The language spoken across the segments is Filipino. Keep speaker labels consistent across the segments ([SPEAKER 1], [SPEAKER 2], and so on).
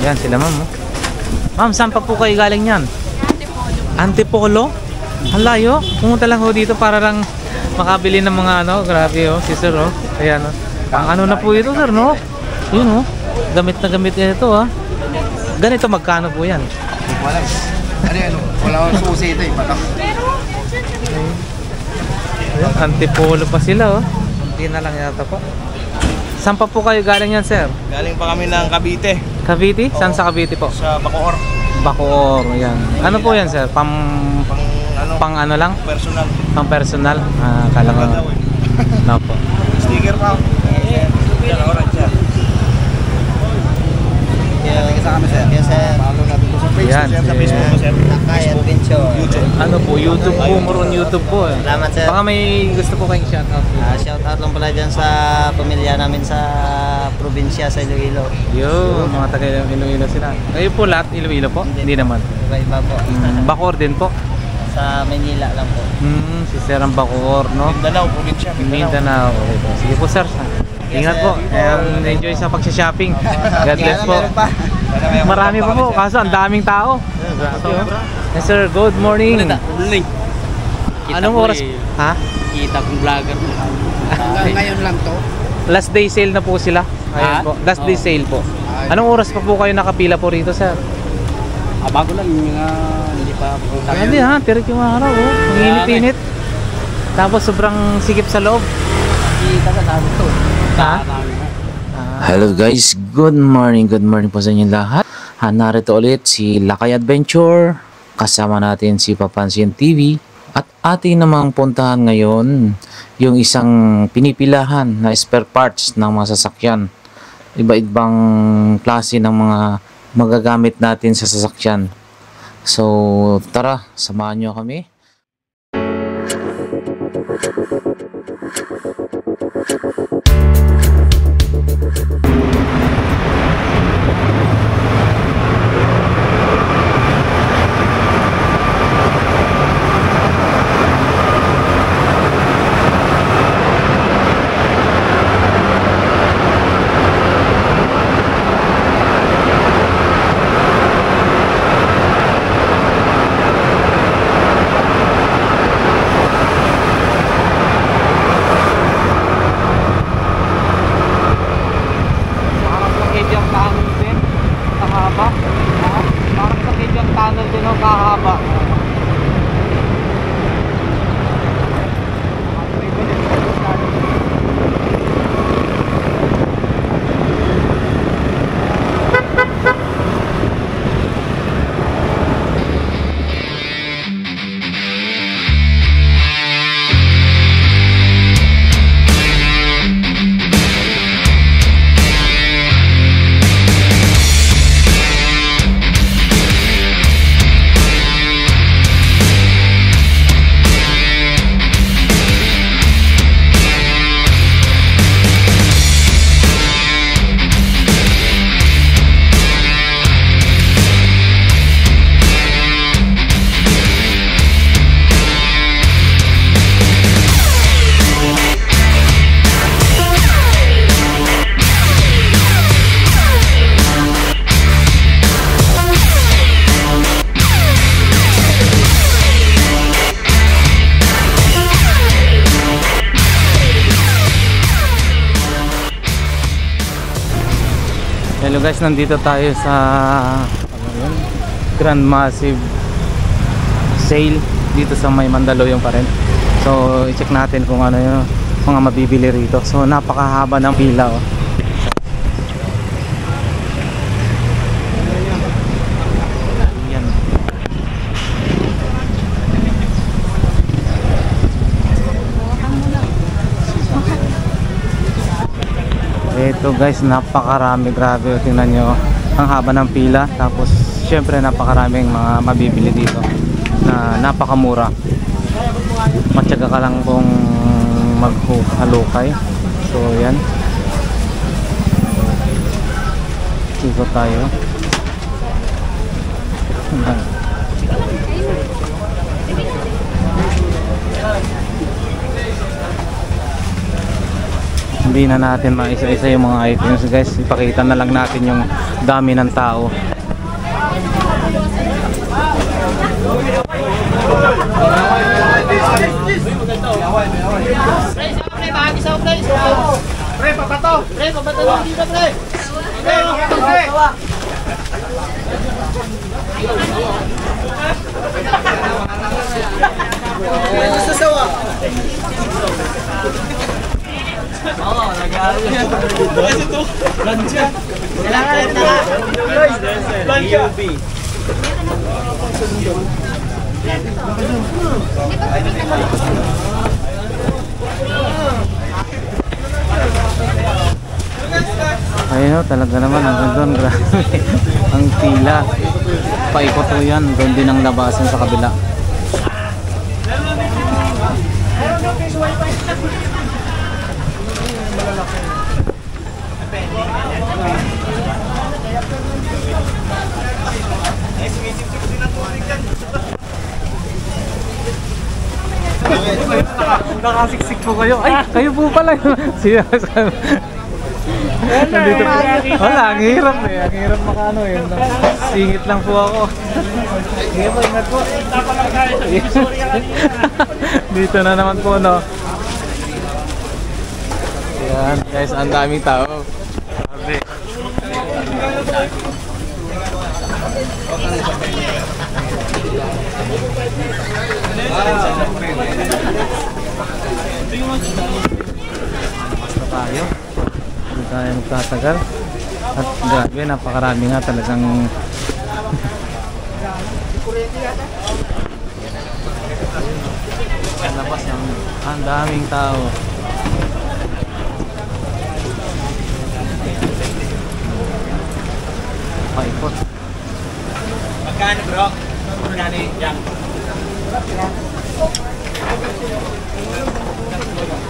[SPEAKER 1] Yan sila ma'am. Oh. Ma'am, saan pa po kayo galing yan? Antipolo. Ang layo. Pumunta lang ho dito para lang makabili ng mga ano. Grabe oh, si sir oh. Ayan oh. Ang ano na po ito sir no? Yun oh. Gamit na gamit ito ah. Ganito magkano po yan?
[SPEAKER 2] Wala. Ano yan? Wala akong susi ito eh. Patak.
[SPEAKER 1] Ayan, Antipolo pa sila oh. Hindi na lang yata po. Saan pa po kayo galing yan sir?
[SPEAKER 2] Galing pa kami ng Cavite.
[SPEAKER 1] Cavite? Saan sa Cavite po?
[SPEAKER 2] Sa Bacoor.
[SPEAKER 1] Bacoor, yan. Ano po yan sir? Pang ano lang?
[SPEAKER 2] Personal.
[SPEAKER 1] Pang personal? Ah, kala ko. No po.
[SPEAKER 2] Sticker pa. Yan, orange yan. Kasama kami sir. Yes sir. Follow natin po sa Facebook.
[SPEAKER 1] Yan,
[SPEAKER 2] Sa Facebook po sir.
[SPEAKER 3] Lakay Adventure.
[SPEAKER 2] YouTube.
[SPEAKER 1] Ano po? YouTube po. More on YouTube po eh.
[SPEAKER 3] Salamat sir.
[SPEAKER 1] Baka may gusto po kayong shoutout po.
[SPEAKER 3] Shout out lang pala dyan sa pamilya namin sa probinsya sa Iloilo.
[SPEAKER 1] Yun, mga taga Iloilo sila. Kayo po lahat Iloilo po? Hindi naman.
[SPEAKER 3] Iba-iba po.
[SPEAKER 1] Bacoor din po?
[SPEAKER 3] Sa Manila lang po.
[SPEAKER 1] Si Sir ang Bacoor, no?
[SPEAKER 2] Mindanao, probinsya.
[SPEAKER 1] Mindanao. Okay po. Sige po sir. Ingat po. And enjoy sa pag-shopping. God bless po. Marami pa po. Kaso ang daming tao. Yes sir, good morning. Anong oras? Ha?
[SPEAKER 3] Kita kong vlogger.
[SPEAKER 2] Ngayon lang to.
[SPEAKER 1] Last day sale na po sila. Ayun po. Last day sale po. Anong oras pa po kayo nakapila po rito sir?
[SPEAKER 3] Bago lang yung hindi pa punta.
[SPEAKER 1] Hindi ha, tirik yung mga araw. Ang init-init. Tapos sobrang sikip sa loob.
[SPEAKER 3] Kita sa dami to.
[SPEAKER 1] Ha?
[SPEAKER 4] Hello guys, good morning po sa inyo lahat. Narito ulit si Lakay Adventure. Kasama natin si Papansin TV. At ating namang puntahan ngayon yung isang pinipilahan na spare parts ng mga sasakyan. Iba-ibang klase ng mga magagamit natin sa sasakyan. So tara, samahan nyo kami.
[SPEAKER 1] Hello guys, nandito tayo sa Grand Massive Sale dito sa may Mandaluyong pa rin. So i-check natin kung ano yung mga mabibili rito. So napakahaba ng pila oh. Yan. Ito guys, napakarami, grabe, tingnan nyo ang haba ng pila. Tapos syempre napakaraming mga mabibili dito na napakamura. Matyaga ka lang kung maghalukay. So yan, ikot tayo. Hindi na natin maisa-isa yung mga items guys. Ipakita na lang natin yung dami ng tao. Ayun o, talaga naman hanggang doon, grabe. Ang pila. Paikot o yan, doon din ang labasan sa kabila. Nakasiksik po kayo. Ay, kayo po pala. Siya. Nandito po. Wala, ang hirap eh. Ang hirap makano eh. Singit lang po ako. Sige po, ingat po. Dito na naman po, no. Yan, guys, ang daming tao. Sabi. Basta tayo. Hindi tayo magtatagal. At grabe, napakarami nga talagang labas ng ang daming tao. Paikot.
[SPEAKER 3] Magkano bro? Magkano yan?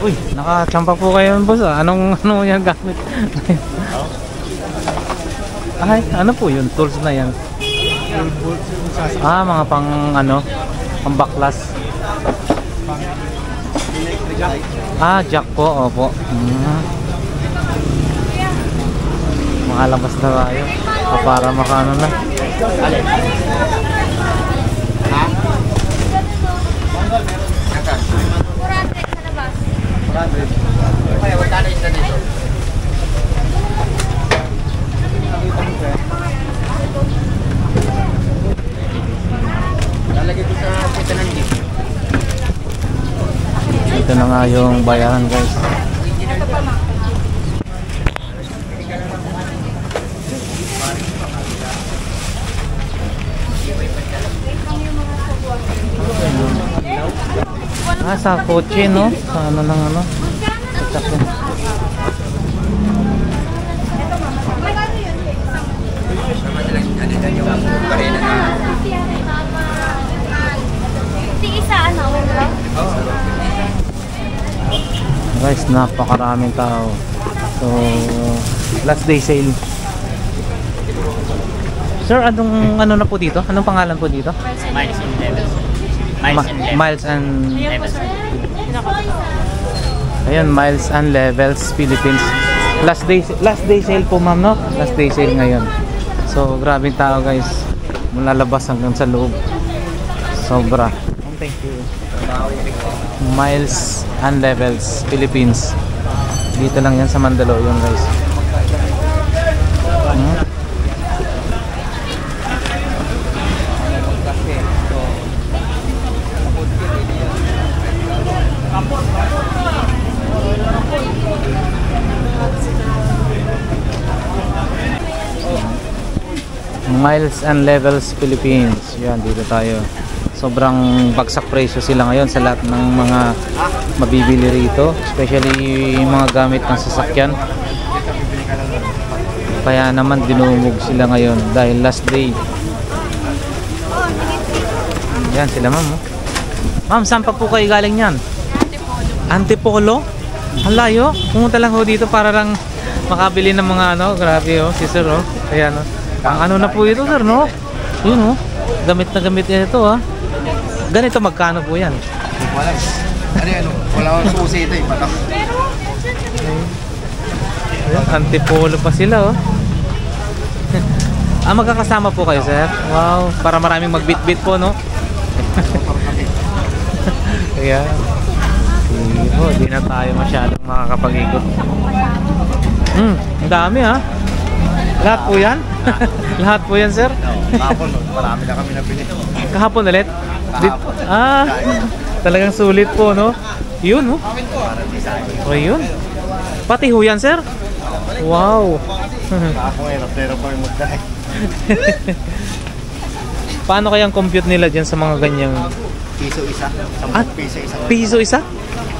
[SPEAKER 1] Uy, nakachampa po kayo boss ah. Ano yung gamit? Ay, ano po yun? Tools na yan. Ah, mga pang ano, pang baklas. Ah, jack po, opo. Makalabas na tayo. Para makano na. Ito na nga yung bayaran guys. Ah, sa kotse no? Sa ano ng ano? Sasakyan. Guys, napakaraming tao. So, last day sale. Sir, anong ano na po dito? Anong pangalan po dito?
[SPEAKER 3] Miles and levels.
[SPEAKER 1] Miles and Ayun, Miles and Levels Philippines. Last day sale po ma'am, no? Last day sale ngayon. So, grabing tao guys. Mula labas hanggang sa loob. Sobra. Thank you. Miles and Levels Philippines. Dito lang yan sa Mandaluyong guys. Miles and Levels Philippines. Yan, dito tayo. Sobrang bagsak presyo sila ngayon sa lahat ng mga mabibili rito, especially yung mga gamit ng sasakyan. Kaya naman dinumog sila ngayon dahil last day. Yan sila ma'am. Ma'am, saan pa po kayo galing yan? Antipolo. Ang layo. Pumunta lang ho dito para lang makabili ng mga ano. Grabe oh, si sir oh. Ayan oh. Ang ano na po ito sir no? Yun oh. Gamit na gamit ito ah. Ganito magkano po yan?
[SPEAKER 2] Wala. Ano yan? Wala akong susi ito eh. Patak.
[SPEAKER 1] Ayan, Antipolo pa sila, oh. Magkakasama po kayo, sir? Wow, para maraming magbit-bit po, no? Kaya, sige po, di na tayo masyadong makakapag-ikot. Ang dami, ha? Lahat po yan? Lahat po yan, sir?
[SPEAKER 2] Kahapon, marami na kami nabili.
[SPEAKER 1] Kahapon ulit?
[SPEAKER 2] Kahapon.
[SPEAKER 1] Talagang sulit po, no? Yun, no? O, yun. Pati ho yan, sir? Wow.
[SPEAKER 2] Kahapon ngayon, pero pa yung magdahay.
[SPEAKER 1] Paano kayang compute nila dyan sa mga ganyang...
[SPEAKER 2] Piso isa, 10 piso isa.
[SPEAKER 1] Piso isa?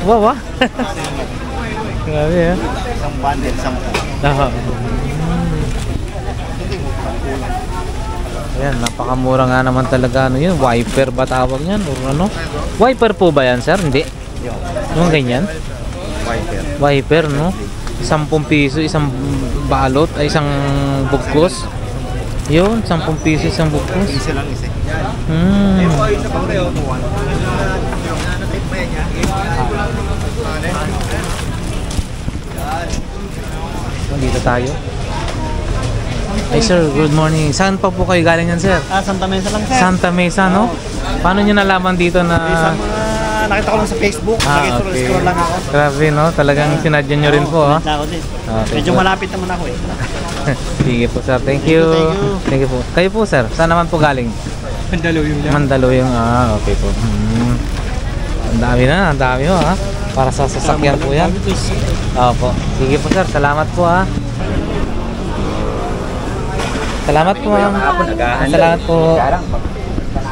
[SPEAKER 1] Wow, ah. Grabe, ah.
[SPEAKER 2] Isang bundle, 10.
[SPEAKER 1] Aha. Ayan, napakamura nga naman talaga. Ano yun? Wiper ba tawag yan? O ano? Wiper po ba yan, sir? Hindi. Yung ganyan?
[SPEAKER 2] Wiper.
[SPEAKER 1] Wiper, no? 10 piso, isang balot, ay isang bugkos. Yun, 10 piso, isang bugkos.
[SPEAKER 2] Piso lang isa.
[SPEAKER 1] Dito tayo. Ay sir, good morning. Saan pa po kayo galing yan, sir?
[SPEAKER 3] Santa Mesa lang, sir.
[SPEAKER 1] Santa Mesa, no? Paano nyo nalaman dito na...
[SPEAKER 2] Nakita ko lang sa Facebook,
[SPEAKER 1] okay.
[SPEAKER 2] lang ako.
[SPEAKER 1] Grabe, no? Talagang sinadyan nyo rin po, ha?
[SPEAKER 3] Ako din.
[SPEAKER 1] Okay,
[SPEAKER 3] Medyo
[SPEAKER 1] po.
[SPEAKER 3] malapit naman ako eh.
[SPEAKER 1] Sige po, sir. Thank you. Thank you po. Kayo po, sir. Saan naman po galing?
[SPEAKER 3] Mandaluyong lang.
[SPEAKER 1] Mandaluyong. Okay po. Ang dami na, ang dami ho, ha? Para sa sasakyan po yan. Opo. Sige po, sir. Salamat po, ha? Salamat po, ma'am. Salamat po.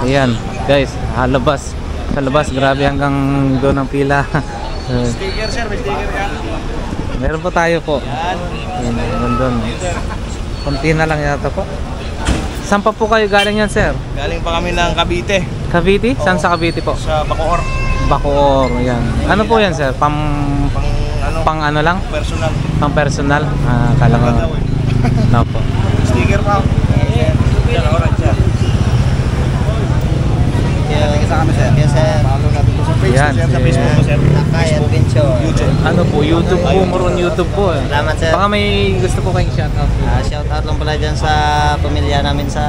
[SPEAKER 1] Ayan, guys. Labas. Sa labas, grabe hanggang doon ang pila.
[SPEAKER 3] Sticker, sir. May sticker ka.
[SPEAKER 1] Meron po tayo po. Ayan, doon. Kunti na lang yata po. Saan pa po kayo galing yan, sir?
[SPEAKER 2] Galing pa kami ng Cavite.
[SPEAKER 1] Cavite? Saan sa Cavite po?
[SPEAKER 2] Sa Bacoor.
[SPEAKER 1] Bacoor, yan. Ano po yan, sir? Pang ano lang?
[SPEAKER 2] Personal.
[SPEAKER 1] Pang personal? Kala ko. No po.
[SPEAKER 2] Sticker pa. Yan, orange siya. Kasama kami, sir.
[SPEAKER 3] Yes, sir.
[SPEAKER 2] Follow natin po sa Facebook,
[SPEAKER 1] Yan,
[SPEAKER 2] sir. Sa
[SPEAKER 1] si-
[SPEAKER 2] Facebook po, sir.
[SPEAKER 3] Lakay Adventure.
[SPEAKER 2] YouTube.
[SPEAKER 1] Ano po? YouTube po. Moron YouTube po.
[SPEAKER 3] Salamat, sir.
[SPEAKER 1] Baka may gusto po kayong shoutout po.
[SPEAKER 3] Shout out lang pala dyan sa pamilya namin sa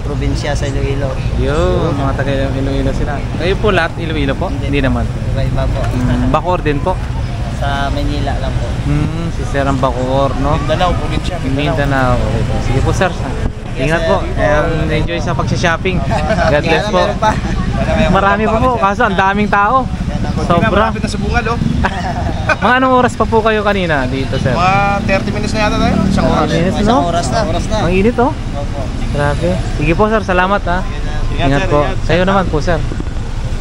[SPEAKER 3] probinsya sa Iloilo.
[SPEAKER 1] Yun, mga taga Iloilo sila. Kayo po lahat Iloilo po? Hindi naman.
[SPEAKER 3] Iba-iba po.
[SPEAKER 1] Bacoor din po.
[SPEAKER 3] Sa Manila lang po.
[SPEAKER 1] Si Sir ang Bacoor, no?
[SPEAKER 2] Mindanao, probinsya.
[SPEAKER 1] Mindanao. Okay po. Sige po, sir. Ingat po. And enjoy sa pagsha-shopping. God bless po. Marami pa po. Kaso ang daming tao. Sobra.
[SPEAKER 2] Malapit na sa bungad, oh.
[SPEAKER 1] Mga anong oras pa po kayo kanina dito, sir?
[SPEAKER 2] Mga 30 minutes na yata tayo. Isang oras.
[SPEAKER 1] Minutes, no?
[SPEAKER 3] Isang oras na. Oras na.
[SPEAKER 1] Ang init, oh.
[SPEAKER 3] Opo.
[SPEAKER 1] Grabe. Sige po, sir. Salamat, ha. Ingat
[SPEAKER 2] sir,
[SPEAKER 1] po.
[SPEAKER 2] ingat.
[SPEAKER 1] Sa'yo naman po, sir.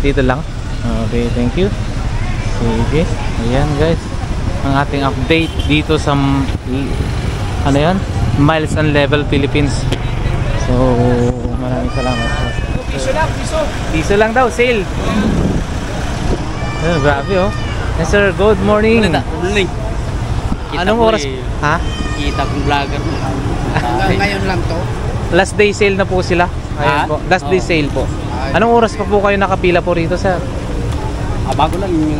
[SPEAKER 1] Dito lang. Okay, thank you. Sige. Ayan, guys. Ang ating update dito sa ano yan? Miles and Level Philippines. So, maraming salamat.
[SPEAKER 2] Piso lang, piso.
[SPEAKER 1] Piso lang daw, sale. Grabe, oh. Yes, sir. Good morning. Anong oras? Ha?
[SPEAKER 3] Kita kong vlogger.
[SPEAKER 2] Ngayon lang to.
[SPEAKER 1] Last day sale na po sila. Ayun po. Last day sale po. Anong oras pa po kayo nakapila po rito, sir?
[SPEAKER 3] Bago lang yung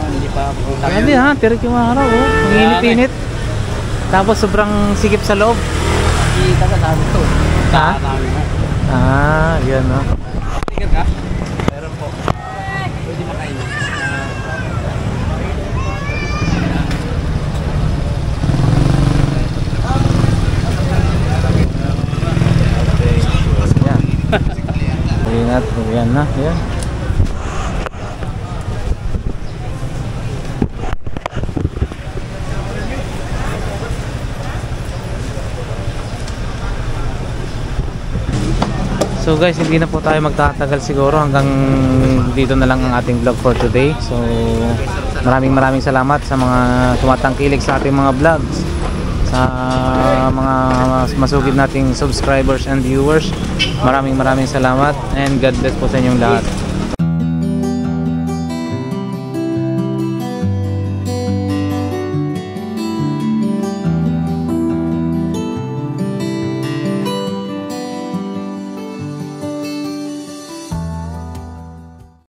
[SPEAKER 3] hindi pa pupunta.
[SPEAKER 1] Hindi ha, tirik yung mga araw, oh. Ang init-init. Tapos sobrang sikip sa loob.
[SPEAKER 3] Kita ka sabi ko.
[SPEAKER 1] Ha? Yan, no.
[SPEAKER 3] Sticker ka? Meron po. Pwede makain.
[SPEAKER 1] Ingat, yan na. Yan. So guys, hindi na po tayo magtatagal siguro, hanggang dito na lang ang ating vlog for today. So maraming salamat sa mga tumatangkilik sa ating mga vlogs, sa mga masugid nating subscribers and viewers. Maraming salamat, and God bless po sa inyong lahat.